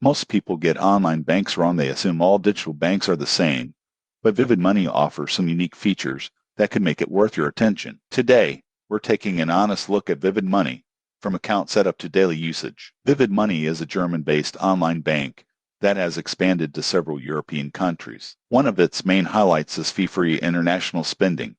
Most people get online banks wrong. They assume all digital banks are the same, but Vivid Money offers some unique features that could make it worth your attention. Today, we're taking an honest look at Vivid Money, from account setup to daily usage. Vivid Money is a German-based online bank that has expanded to several European countries. One of its main highlights is fee-free international spending.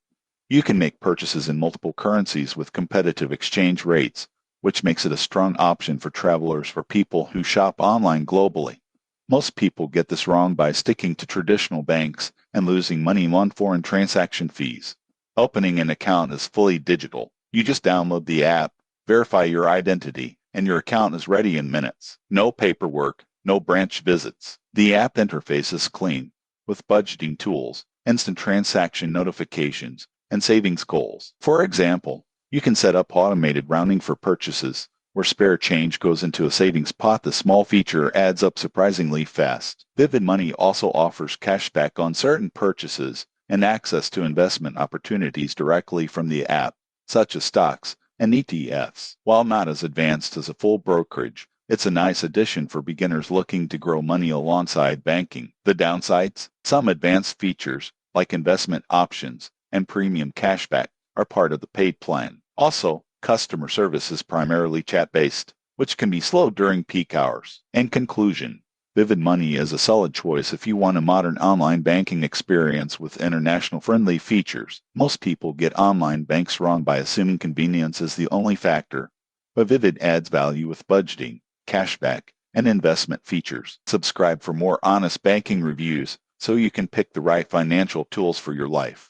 You can make purchases in multiple currencies with competitive exchange rates, which makes it a strong option for travelers for people who shop online globally. Most people get this wrong by sticking to traditional banks and losing money on foreign transaction fees. Opening an account is fully digital. You just download the app, verify your identity, and your account is ready in minutes. No paperwork, no branch visits. The app interface is clean, with budgeting tools, instant transaction notifications, and savings goals. For example, you can set up automated rounding for purchases, where spare change goes into a savings pot. The small feature adds up surprisingly fast. Vivid Money also offers cashback on certain purchases and access to investment opportunities directly from the app, such as stocks and ETFs. While not as advanced as a full brokerage, it's a nice addition for beginners looking to grow money alongside banking. The downsides: some advanced features, like investment options and premium cashback, are part of the paid plan. Also, customer service is primarily chat-based, which can be slow during peak hours. In conclusion, Vivid Money is a solid choice if you want a modern online banking experience with international friendly features. Most people get online banks wrong by assuming convenience is the only factor, but Vivid adds value with budgeting, cashback, and investment features. Subscribe for more honest banking reviews so you can pick the right financial tools for your life.